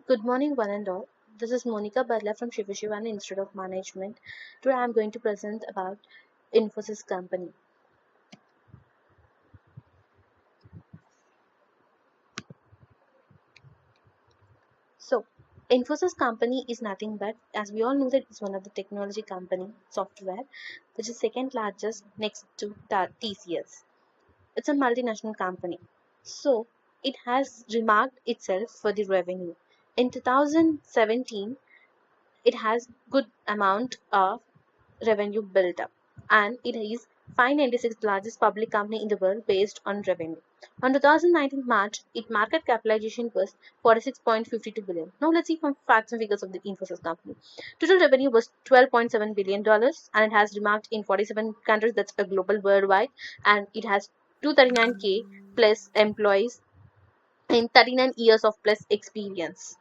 Good morning, one and all. This is Monika from Shivashivana Institute of Management. Today I am going to present about Infosys company. So, Infosys company is nothing but, as we all know, that it's one of the technology company software, which is second largest next to TCS. It's a multinational company. So, it has remarked itself for the revenue. In 2017, it has good amount of revenue built up, and it is 596th largest public company in the world based on revenue. On 2019 March, its market capitalization was 46.52 billion. Now let's see some facts and figures of the Infosys company. Total revenue was $12.7 billion, and it has remarked in 47 countries. That's a global worldwide, and it has 239K plus employees in 39 years of plus experience,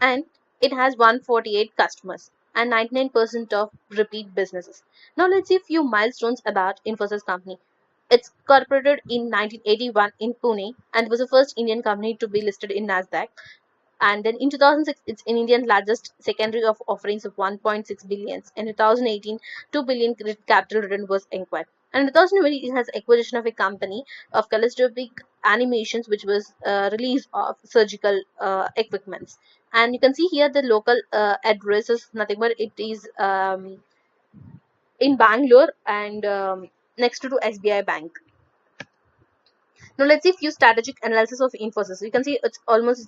and it has 148 customers and 99% of repeat businesses. Now let's see a few milestones about Infosys company. It's incorporated in 1981 in Pune and was the first Indian company to be listed in Nasdaq. And then in 2006, it's in India's largest secondary of offerings of 1.6 billion. In 2018, 2 billion capital return was acquired. And in 2020, it has acquisition of a company of kaleidoscopic animations, which was release of surgical equipments. And you can see here the local address is nothing but it is in Bangalore and next to SBI Bank. Now let's see few strategic analysis of Infosys. You can see it's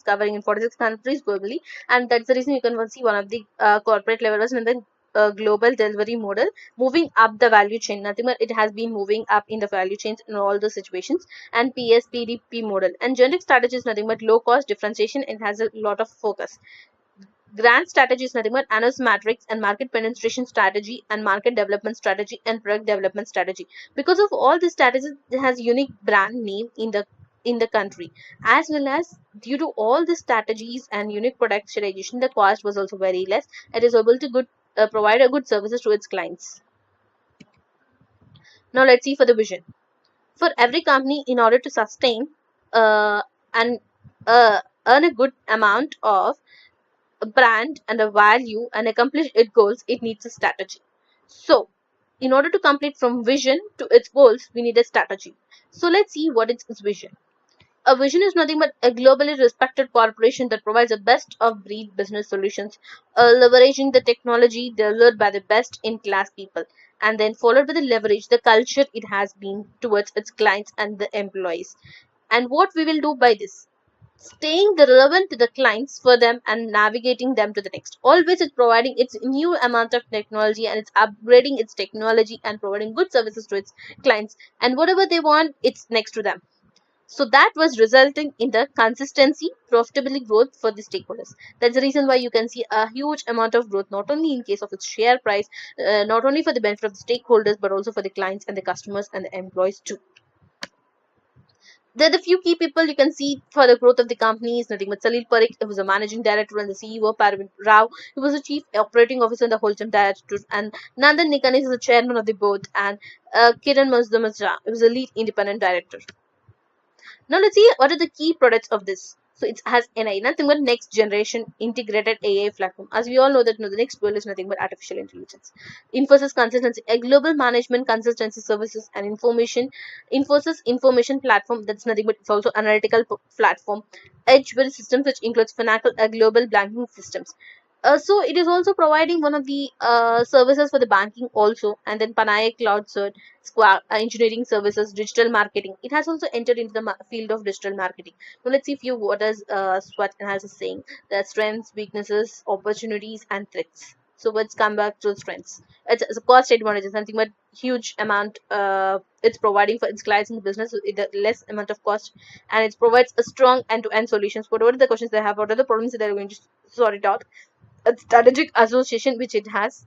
covering in 46 countries globally, and that's the reason you can see one of the corporate levels and then global delivery model moving up the value chain. Nothing but it has been moving up in the value chains in all the situations, and PSPDP model and generic strategy is nothing but low cost differentiation. It has a lot of focus. Grand strategy is nothing but analysis matrix and market penetration strategy and market development strategy and product development strategy. Because of all these strategies, it has unique brand name in the country, as well as due to all the strategies and unique productionization, the cost was also very less. It is able to provide a good services to its clients. Now let's see for the vision. For every company, in order to sustain and earn a good amount of a brand and a value and accomplish its goals, it needs a strategy. So, in order to complete from vision to its goals, we need a strategy. So, let's see what is its vision. A vision is nothing but a globally respected corporation that provides the best of breed business solutions, leveraging the technology delivered by the best in class people, and then followed by the leverage, the culture it has been towards its clients and the employees. And what we will do by this? Staying the relevant to the clients for them and navigating them to the next. Always it's providing its new amount of technology and it's upgrading its technology and providing good services to its clients, and whatever they want, it's next to them. So that was resulting in the consistency, profitability growth for the stakeholders. That's the reason why you can see a huge amount of growth, not only in case of its share price, not only for the benefit of the stakeholders, but also for the clients and the customers and the employees too. There are the few key people you can see for the growth of the company is nothing but Salil Parikh, who was a managing director and the CEO, Parvin Rao, who was the chief operating officer and the whole time director, and Nandan Nikanis is the chairman of the board, and Kiran Mazdamazra, who was the lead independent director. Now let's see what are the key products of this. So it has NI, nothing but next generation integrated AI platform. As we all know that the next world is nothing but artificial intelligence. Infosys consistency, a global management consistency services and information. Infosys information platform, that's nothing but it's also analytical platform. Edge-based systems, which includes financial global banking systems. So it is also providing one of the services for the banking also, and then Panaya Cloud Cert, Square engineering services, digital marketing. It has also entered into the field of digital marketing. Now let's see few what is SWOT analysis saying. The strengths, weaknesses, opportunities, and threats. So let's come back to strengths. It's a cost advantage, something but huge amount it's providing for its clients in the business with the less amount of cost, and it provides a strong end-to-end solutions. Whatever the questions they have, what are the problems that they're going to sort it out, a strategic association which it has.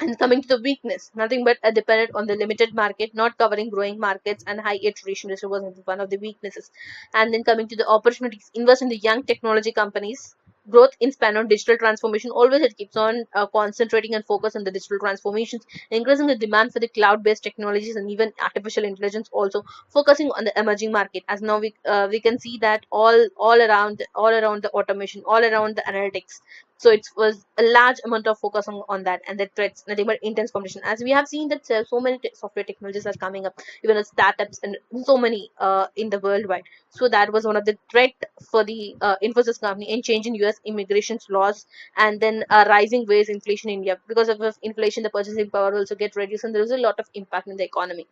And coming to the weakness, nothing but dependent on the limited market, not covering growing markets, and high attrition was one of the weaknesses. And then coming to the opportunities, invest in the young technology companies, growth in span on digital transformation. Always it keeps on concentrating and focus on the digital transformations, increasing the demand for the cloud-based technologies and even artificial intelligence. Also focusing on the emerging market, as now we can see that all around the automation, all around the analytics. So it was a large amount of focus on that, and the threats, nothing but intense competition. As we have seen that so many software technologies are coming up, even as startups and so many in the worldwide. So that was one of the threat for the Infosys company, and change in US immigration laws, and then rising wage inflation in India. Because of inflation, the purchasing power also get reduced, and there is a lot of impact in the economy.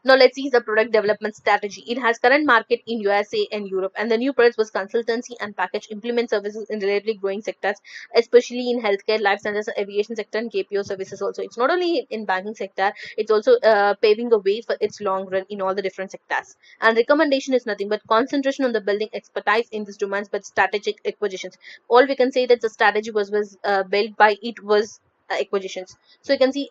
Now let's see the product development strategy. It has current market in USA and Europe, and the new products was consultancy and package implement services in relatively growing sectors, especially in healthcare, life sciences, aviation sector, and KPO services. Also, it's not only in banking sector; it's also paving a way for its long run in all the different sectors. And recommendation is nothing but concentration on the building expertise in these domains, but strategic acquisitions. All we can say that the strategy was built by it was acquisitions. So you can see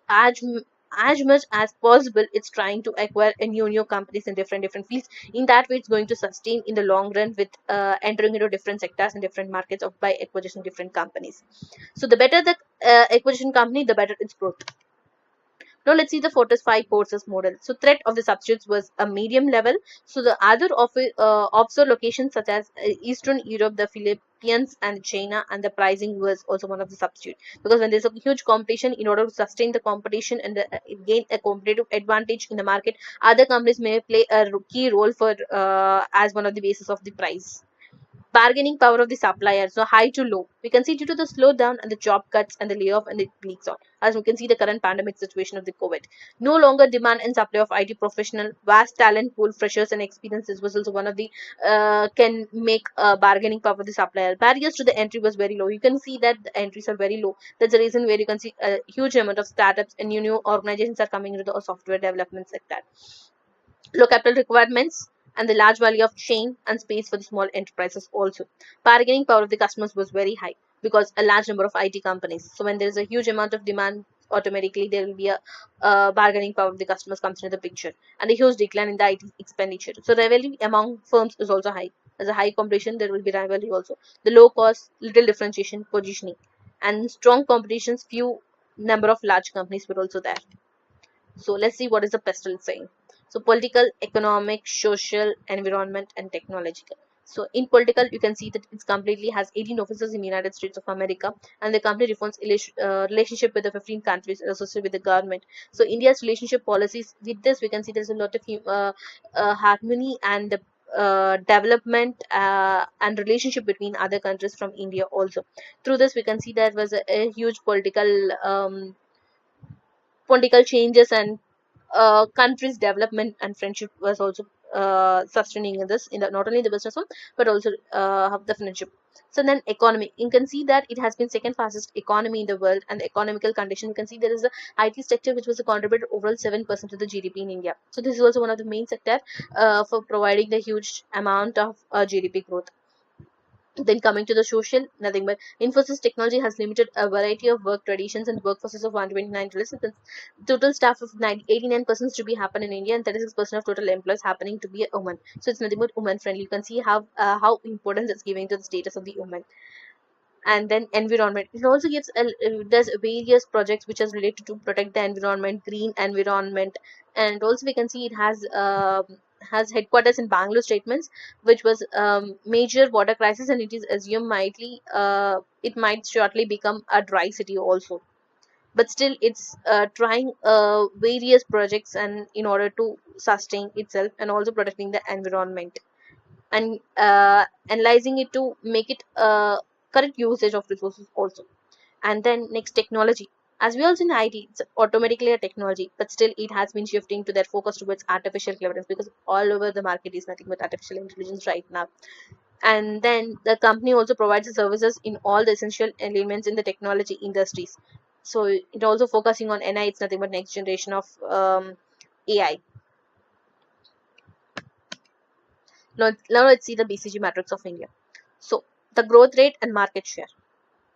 as much as possible it's trying to acquire a new companies in different fields. In that way it's going to sustain in the long run with entering into different sectors and different markets of by acquisition different companies. So the better the acquisition company, the better its growth. Now let's see the Fortress 5 forces model. So threat of the substitutes was a medium level. So the other offshore locations such as Eastern Europe, the Philippines and China, and the pricing was also one of the substitute. Because when there's a huge competition, in order to sustain the competition and gain a competitive advantage in the market, other companies may play a key role for as one of the basis of the price. Bargaining power of the supplier, so high to low. We can see due to the slowdown and the job cuts and the layoff and the leaks on. As we can see the current pandemic situation of the COVID. No longer demand and supply of IT professional, vast talent pool, freshers and experiences was also one of the can make bargaining power of the supplier. Barriers to the entry was very low. You can see that the entries are very low. That's the reason where you can see a huge amount of startups and new organizations are coming into the software development sector. Low capital requirements and the large value of chain and space for the small enterprises also. Bargaining power of the customers was very high because a large number of IT companies. So when there is a huge amount of demand, automatically there will be a bargaining power of the customers comes into the picture, and a huge decline in the IT expenditure. So rivalry among firms is also high. As a high competition, there will be rivalry also. The low cost, little differentiation, positioning, and strong competitions. Few number of large companies were also there. So let's see what is the pestle saying. So political, economic, social, environment, and technological. So in political, you can see that it's completely has 18 offices in the United States of America, and the company reforms relationship with the 15 countries associated with the government. So India's relationship policies with this, we can see there's a lot of harmony and development and relationship between other countries from India also. Through this, we can see there was a huge political changes and country's development and friendship was also sustaining in this in the, not only the business one but also the friendship. So then economy, you can see that it has been second fastest economy in the world, and the economical condition you can see there is the IT sector which was a contributed overall 7% of the GDP in India. So this is also one of the main sector for providing the huge amount of GDP growth. Then coming to the social, nothing but Infosys technology has limited a variety of work traditions and workforces of 129 participants. Total staff of 89% to be happen in India, and 36% of total employees happening to be a woman. So it's nothing but woman friendly. You can see how important it's giving to the status of the woman. And then environment, it also gives does various projects which is related to protect the environment, green environment. And also we can see it has headquarters in Bangalore statements, which was major water crisis, and it is assumed it might shortly become a dry city also. But still it's trying various projects and in order to sustain itself and also protecting the environment, and analyzing it to make it correct usage of resources also. And then next, technology. As we also in IT, it's automatically a technology, but still it has been shifting to their focus towards artificial intelligence, because all over the market is nothing but artificial intelligence right now. And then the company also provides the services in all the essential elements in the technology industries. So it also focusing on NI, it's nothing but next generation of AI. Now let's see the BCG matrix of India. So the growth rate and market share.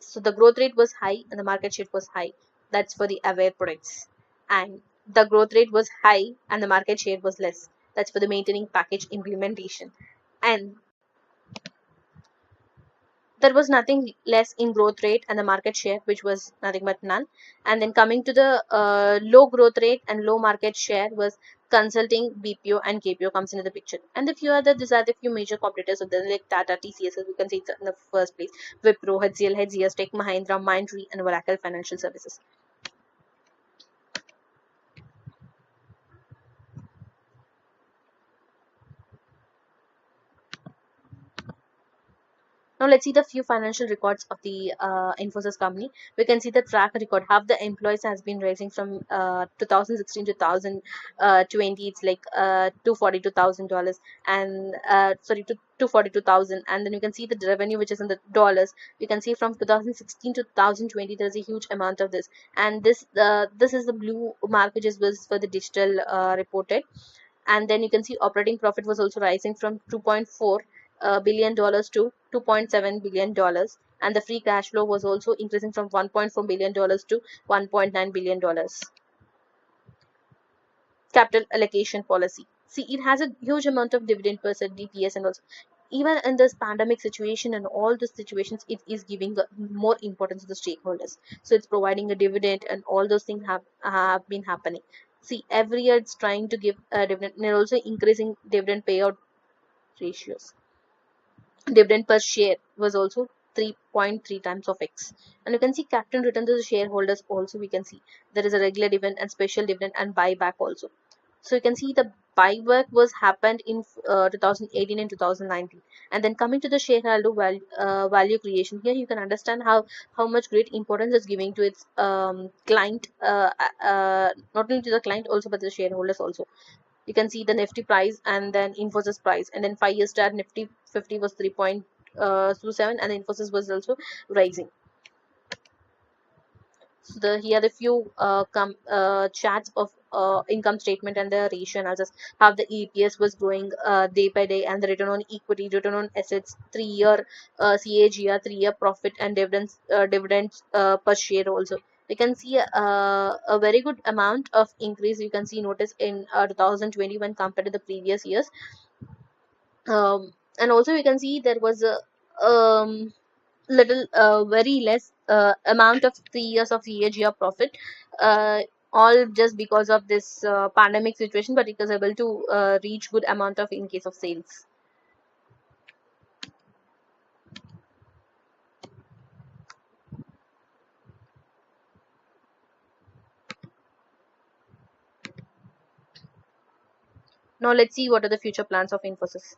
So the growth rate was high and the market share was high. That's for the aware products. And the growth rate was high and the market share was less. That's for the maintaining package implementation. And there was nothing less in growth rate and the market share, which was nothing but none. And then coming to the low growth rate and low market share was consulting, BPO, and KPO comes into the picture. And the few other, these are the few major competitors of the like Tata, TCS, as we can see it's in the first place, Wipro, HCL, HCS, Tech Mahindra, Mindtree, and Oracle Financial Services. Now let's see the few financial records of the Infosys company. We can see the track record. Half the employees has been rising from 2016 to 2020. It's like $242,000 and sorry to 242,000. And then you can see the revenue which is in the dollars. You can see from 2016 to 2020 there's a huge amount of this. And this is the blue mark which is was for the digital reported. And then you can see operating profit was also rising from 2.4 billion dollars to 2.7 billion dollars, and the free cash flow was also increasing from 1.4 billion dollars to 1.9 billion dollars. Capital allocation policy, see, it has a huge amount of dividend per share, DPS, and also even in this pandemic situation and all the situations, it is giving more importance to the stakeholders. So it's providing a dividend and all those things have been happening. See, every year it's trying to give a dividend, and they're also increasing dividend payout ratios. Dividend per share was also 3.3 times of X. And you can see capital return to the shareholders also. We can see there is a regular dividend and special dividend and buyback also. So you can see the buyback was happened in 2018 and 2019. And then coming to the shareholder value creation, here you can understand how much great importance it's giving to its client, not only to the client also but the shareholders also. You can see the Nifty price and then Infosys price, and then 5 year start Nifty 50 was 3.27, and the Infosys was also rising. So here are the few charts of income statement and the ratio analysis, how the EPS was growing day by day, and the return on equity, return on assets, 3 year CAGR, 3 year profit, and dividends per share also. We can see a very good amount of increase. You can see notice in 2021 compared to the previous years. And also we can see there was a little very less amount of 3 years of CAGR profit, uh, all just because of this pandemic situation, but it was able to reach good amount of in case of sales. Now let's see what are the future plans of Infosys.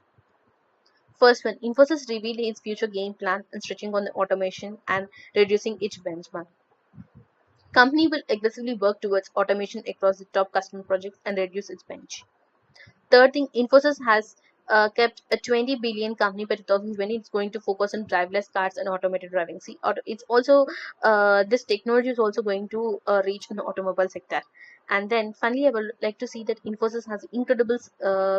First one, Infosys revealed its future game plan and stretching on the automation and reducing each benchmark. Company will aggressively work towards automation across the top customer projects and reduce its bench. Third thing, Infosys has kept a 20 billion company by 2020. It's going to focus on driverless cars and automated driving. See, it's also this technology is also going to reach in the automobile sector. And then finally, I would like to see that Infosys has incredible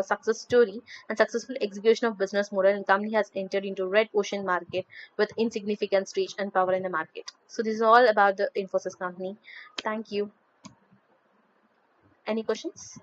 success story and successful execution of business model, and company has entered into red ocean market with insignificant reach and power in the market. So this is all about the Infosys company. Thank you. Any questions?